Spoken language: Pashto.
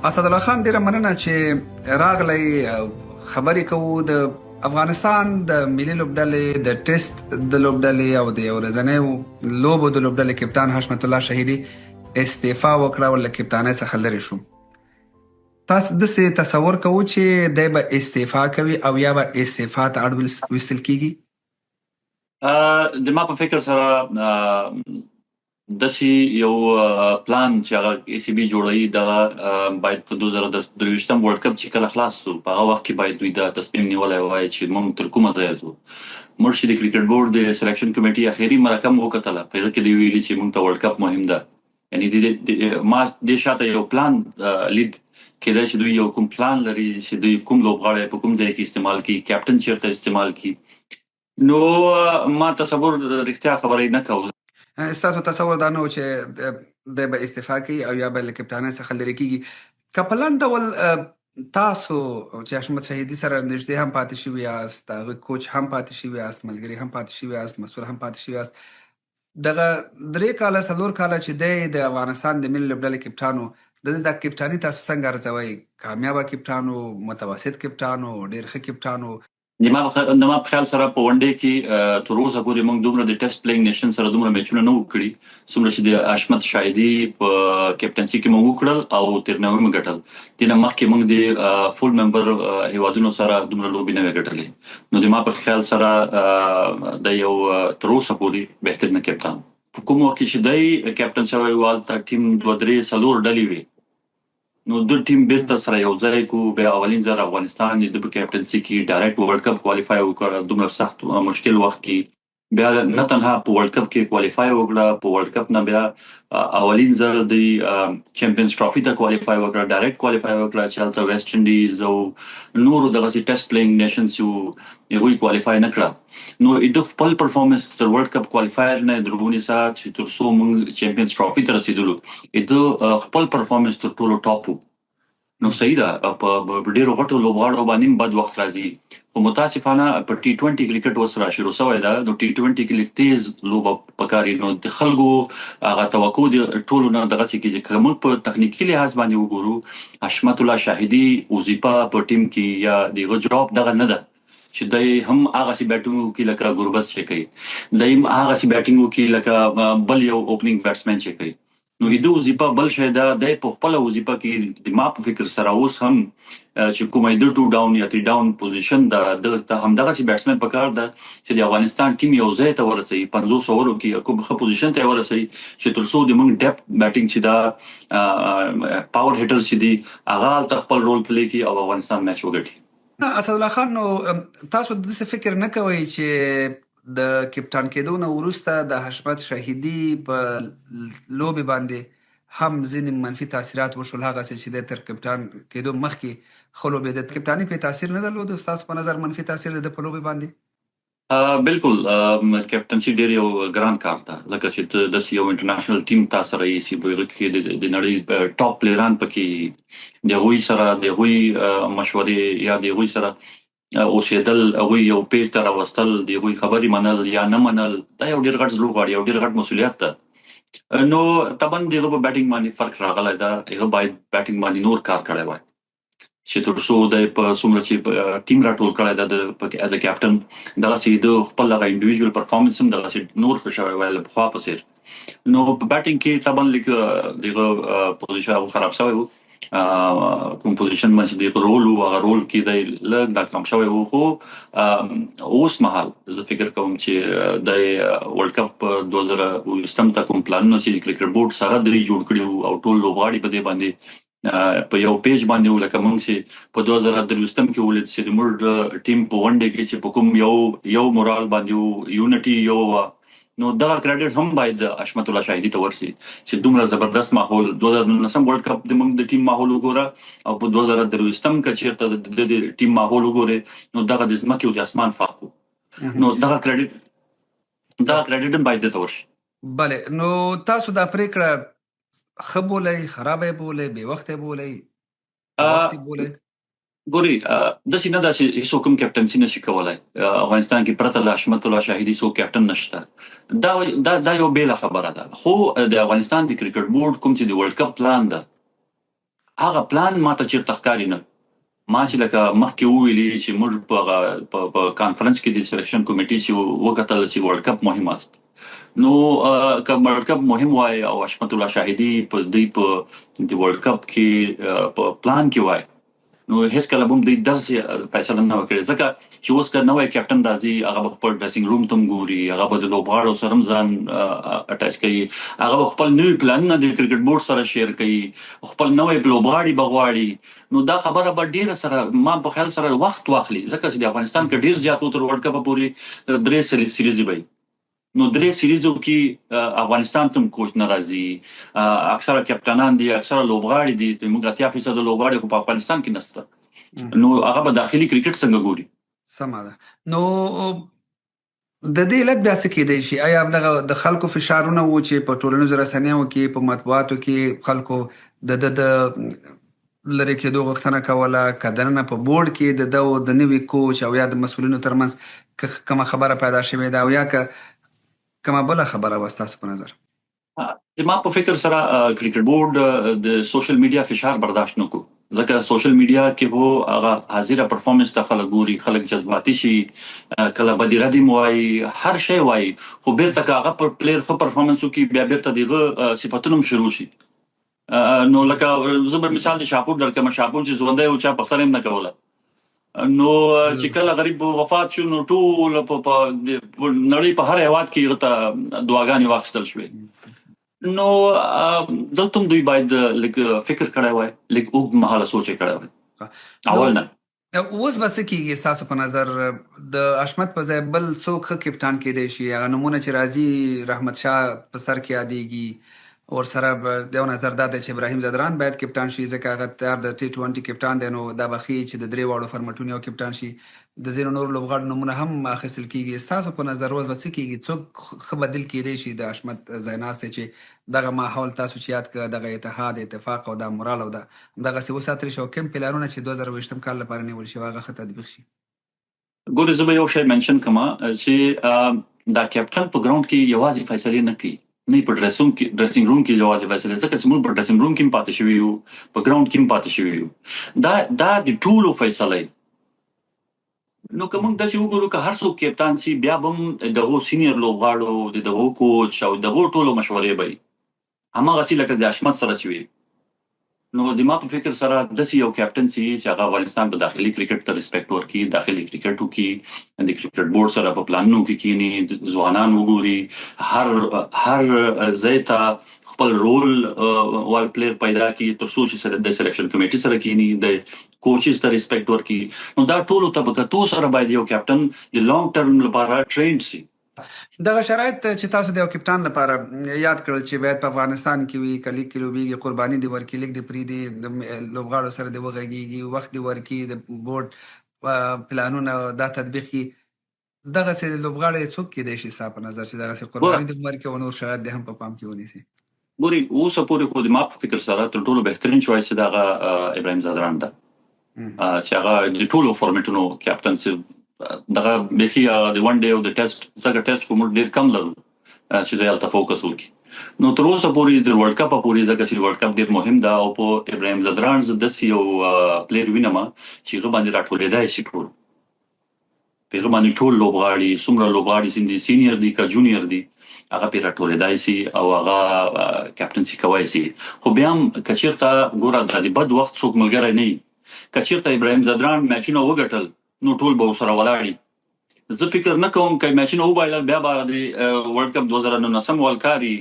اسدالله خان ډیره مننه چې راغلی خبرې کوو د افغانستان د ملي لوبډلې د ټیسټ د لوبډلې او د یو ورځنیو لوبو د لوبډلې کپتان حشمت الله شهیدي استعفا وکړه او له کپتانۍ څخه لرې شو. تاسو داسې تصور کوو چې دی به استعفا کوي او یا به استعفا ته اړ ویستل کیږي؟ د ما په فکر سره داسې یو پلان چې هغه ای سی بي جوړوي دغه باید په 2023 ورلډ کپ چې کله خلاص شو په هغه وخت کې باید دوی دا تصمیم نیولی وای چې موږ تر کومه ځایه ځو. موږ چې د کرکټ بورډ د سلیکشن کمیټې اخري مرکه مو وکتله، په هغه کې دوی ویلي چې موږ ته ورلډ کپ مهم ده. یعنې ما دې شاته یو پلان لید کېدای چې دوی یو کوم پلان لري چې دوی کوم لوبغاړی په کوم ځای کې استعمال کړي، کیپټن چیرته استعمال کړي. نو ما تصور رښتیا خبرې نه کوو. ستاسو تصور دا نه و چې دی به استعفا کوي او یا به له کپتانۍ څخه لرې کیږي. که په لنډ ډول تاسو چې حشمت شهیدي سره نږدې هم پاتې شوي یاست، د هغه کوچ هم پاتې شوي یاست، ملګري هم پاتې شوي یاست، مسؤل هم پاتې شوي یاست، دغه 3 کاله 4 کاله چې دی د افغانستان د ملي لوبډلې کپتان و، د ده د کپتاني تاسو څنګه ارزوئ؟ کامیابه کپتان و، متوسط کپتان و، ډېر ښه کپتان و؟ د ما په خیال سره په ون ډے کې تر اوسه پورې موږ دومره د ټیسټ پلیینګ نیشن سره دومره میچونه نه وو کړي څومره چې د حشمت شهیدي په کیپټنسي کې موږ وکړل او تر نوې موږ ګټل. دې نه مخکې موږ د فول ممبر هیوادونو سره دومره لوبې نه وې ګټلې. نو د ما په خیال سره د یو تر اوسه پورې بهترینه کپتان په کوم وخت کې چې دی کیپټن شوی و هلته ټیم 2-3-4 ډلې وې. نو د ټیم بیرته سره یو ځای کو، بیا اولین ځل افغانستان د کیپټنسي کې ډایرکټ ورلډ کپ کوالیفای وکړ دومره سخت مشکل وخت کې. بیا نه تنها په ورلډ کپ کې کوالیفای وکړه، په ورلډ کپ نه بیا اولین ځل د چمپیونز ټرافي ته کوالیفای وکړه، ډایرکټ کوالیفای وکړه چې هلته ویسټ انډیز او نورو دغسې ټیسټ پلیینګ نیشنز چې هغوی کوالیفای نه کړه. نو د خپل پرفارمنس تر ورلډ کپ کوالیفایر نه در ونیسه چې تر څو موږ چمپیونز ټرافي ته رسېدلو، د خپل پرفارمنس تر ټولو ټاپ و. نو صحیح ده په ډېرو غټو لوبغاړو باندې بد وخت راځي، خو متاسفانه په ټي 20 کرکټ ورسره شروع شوی ده. نو ټي 20 کې لږ تیز لوبه پکار وي. نو د خلکو هغه توقع د ټولو نه دغسې کېږي. که موږ په تخنیکي لحاظ باندې وګورو، حشمت الله شاهدي وظیفه په ټیم کې یا د هغه جواب دغه نه ده چې دی هم هغسې بیټینګ وکړي لکه ګربز چې کوي، دی هم هغسې بیټینګ وکړي لکه بل یو اوپننګ بیټسمین چې کوي. نو د وظیفه بل شی ده، دی په خپله وظیفه کې د ما په فکر سره اوس هم چې کومه د 2 ډاون یا 3 ډاون پوزیشن ده، دلته همدغسې بیټسمین پکار ده چې د افغانستان ټیم یو ځای ته ورسوي، 50 اوورو کې کوم ښه پوزیشن ته یې ورسوي چې تر څو د موږ ډیپت بیټینګ چې ده پاور هیټرز چې دي هغه هلته خپل رول پلی کړي او افغانستان میچ وګټي. اسدالله خان، نو تاسو داسې فکر نه کوئ چې د کپتان کېدو نه وروسته د حشمت شهیدي په لوبې باندې هم ځینې منفي تاثیرات وشول، هغسې چې دی تر کپتان کېدو مخکې ښه لوبېده؟ د کپتاني پرې تاثیر نه درلود ستاسو په نظر، منفي تاثیر د ده په لوبې باندې؟ بالکل کیپټنسي ډېر یو ګران کار ده، ځکه چې ته داسې یو انټرنیشنل ټیم تا سره یې چې په هغه کې د نړۍ ټاپ پلیران پکې د هغوی سره د هغوی مشورې یا د هغوی سره اوسېدل، هغوی یو پیج ته راوستل، د هغوی خبرې منل یا نه منل، دا یو ډېر غټ زړه غواړي، یو ډېر غټ مسؤلیت ده. نو طبعا د هغه په بیټینګ باندې فرق راغلی ده. هغه باید بیټینګ باندې نور کار کړی وای چې تر څو دی په څومره چې ټیم راټول کړی ده د ایز ا کیپټن، دغسې د خپل هغه انډیویژوال پرفارمنس هم دغسې نور ښه شوی وای له پخوا په څېر. نو په بیټینګ کې طبعا لږ د هغه پوزیشن هغه خراب شوی و، کوم پوزیشن باندې چې د رول و هغه رول کې دی لږ ناکام شوی و. خو اوس مهال زه فکر کوم چې د ورلډ کپ 2020 ته کوم پلانونه چې د کرکټ بورډ سره دوی جوړ کړي وو او ټول لوبغاړي په دې باندې په یو پیج باندې و، لکه موږ چې په 2023 کې ولید چې د موږ ټیم په ون ډے کې چې په کوم یو مورال باندې و، یونټي یو وه. نو دغه کریډټ هم باید حشمت الله شاهدي ته ورسي چې دومره زبردست ماحول 2019 ورلډ کپ د موږ د ټیم ماحول وګوره او په 2023 کې چېرته د ټیم ماحول وګورې، نو دغه د ځمکې او د اسمان فرق و. نو دغه کریډټ هم باید دته ورشي. بله، نو تاسو دا پرېکړه ښه بولئ، خرابه یې بولئ، بې وخته یې بولئ، وخت یې بولئ؟ ګوري داسې نه ده چې هېڅوک هم کیپټنسي نشي کولی. افغانستان کې پرته له حشمت الله شاهدي څوک کیپټن نشته. دا یو بېله خبره ده. خو د افغانستان د کرکټ بورډ کوم چې د ورلډ کپ پلان ده، هغه پلان ماته چیرته ښکاري نه. ما چې لکه مخکې وویلي چې موږ په کانفرنس کې د سلیکشن کمیټې چې وکتل چې ورلد کپ مهم است. نو که ورلد کپ مهم وای او حشمت الله شاهدي په د ورلد کپ کې په پلان کې وای، نو هیڅ کله به هم دوی داسې فیصله نه وکړي، ځکه چې اوس که نوی کیپټن راځي هغه به خپل ډریسنګ روم ته هم ګوري، هغه به د لوبغاړو سره هم ځان اټچ کوي، هغه به خپل نوي پلانونه د کرکټ بورډ سره شیر کوي، خپل نوی لوبغاړي به غواړي. نو دا خبره به ډیره سره ما په خیال سره وخت واخلي، ځکه چې د افغانستان کې ډیر زیات تر ورلد کپ پورې 3 سیریزې وي. نو 3 سیریزو کې افغانستان ته کوچ ناراضي، اکثره کپټانان دي، اکثره لوبغاړي دي، موږ 80% لوبغاړي خو په افغانستان کې نشته. نو هغه به داخلي کرکټ څنګه ګوري؟ سمه ده. نو د دې علت بیا څه کېدای شي؟ آیا دغه د خلکو فشارونه و چې په ټولنیزو رسنیو کې په مطبوعاتو کې خلکو د لرې کېدو غوښتنه کوله، که دننه په بورډ کې د ده د نوي کوچ او یا د مسؤلینو ترمنځ کومه خبره پیدا شوې ده او یا که کومه بله خبره وه ستاسو په نظر؟ زما په فکر سره کرکټ بورډ د سوشل میډیا فشار برداشت نه کو، ځکه سوشل میډیا کې هو هغه حاضره پرفارمنس ته خلک ګوري، خلک جذباتي شي، کله بدی ردی موای، هر شی وای، خو بیرته که هغه پر پلیر خو پرفارمنس وکي بیا بیرته دغه صفاتونه هم شروع شي. نو لکه زه به مثال د شاپور درکم، شاپور چې ژوندی و چا پختنه هم نه کوله، نو چې کله غریب وفات شو نو ټول په نړۍ په هر هیواد کې ورته دعاګانې واخیستل شوې. نو دلته هم دوی باید لږ فکر کړی وای، لږ اوږد مهاله سوچ یې کړی وای اول نه. اوس به څه کېږي ستاسو په نظر؟ د حشمت په ځای بل څوک ښه کپټان کېدی شي؟ هغه نومونه چې راځي، رحمت شاه په سر کې یادېږي، ورسره به یو نظر دا دی چې ابراهیم ځدران باید کپټان شي ځکه هغه تیار د T20 کپټان دی. نو دا به ښیي چې د 3 واړو فارمټونو یو کپټان شي. د ځینو نورو لوبغاړو نومونه هم اخیستل کېږي. ستاسو په نظر اوس به څه کېږي؟ څوک ښه بدیل کېدی شي د حشمت ځای ناستی چې دغه ماحول تاسو چې یاد کړه، دغه اتحاد، اتفاق او دا مورال او دا همدغسې وساتلی شي او کوم پلانونه چې 2020 کال لپاره نیول شوي هغه ښه تطبیق شي؟ ګورې زه به یو شی منشن کړم چې دا کپټن په ګراوند کې یوازې فیصلې نه کوي، نه په ډریسنګ روم کې یوازې فیصلې، ځکه چې موږ په ډریسنګ روم کې هم پاتې شوي یو، په ګراوند کې هم پاتې شوي یو، دا د ټولو فیصلې. نو که موږ داسې وګورو که هر څوک کپټان شي بیا به هم دغو سینیر لوبغاړو د دغو کوچ او دغو ټولو مشورې به وي هماغسې لکه د حشمت سره چې وي. نو د ما په فکر سره داسې یو کپټن شي چې هغه افغانستان په داخلي کرکټ ته ریسپیکټ ورکړي، داخلي کرکټ وکړي، د کرکټ بورډ سره په پلانونو کې کینی، ځوانان وګوري، هر ځای ته خپل رول وال پلیر پیدا کړي، تر څو چې سره د سلیکشن کمیټې سره کینی، د کوچز ته ریسپیکټ ورکړي. نو دا ټولو ته په کتو سره باید یو کپټن د لانګ ټرم لپاره ټرینډ شي. دغه شرایط چې تاسو د یو کپټان لپاره یاد کړل چې باید په افغانستان کې وي، که لیګ کې لوبېږي قرباني دې ورکړي، لیګ دې پرېږدي، د لوبغاړو سره دې وغږېږي، وخت دې ورکړي، د بورډ پلانونه دا تطبیق کړي، دغسې لوبغاړی څوک کېدی شي ستا په نظر چې دغسې قرباني دې ورکړي او نور شرایط دې هم په پام کې ونیسي؟ ګورې اوسه پورې خو د ما په فکر سره تر ټولو بهترین چوایس د هغه ابراهیم ځدران ده چې هغه د ټولو فارمیټونو کپټن دغه بیخي د ون ډے او د ټیسټ، ځکه ټیسټ خو موږ ډېر کم لرو چې دوی هلته فوکس وکړي. نو تر اوسه پورې د ورلد کپ پورې، ځکه چې ورلد کپ ډېر مهم ده او په ابراهیم ځدران زه داسې یو پلیر وینم چې هغه باندې راټولېدای شي ټول، په هغه باندې ټول لوبغاړي، څومره لوبغاړي چې سینیر دي که جونیر دي، هغه پرې راټولېدای شي او هغه کپټنسي کولی شي. خو بیا هم که چېرته ګوره د بد وخت څوک ملګری نه وي، که چېرته ابراهیم ځدران میچونه وګټل نو ټول به ورسره ولاړي. زه فکر نه کوم که میچونه وبایلل بیا به د ورلد کپ 2019 والکاري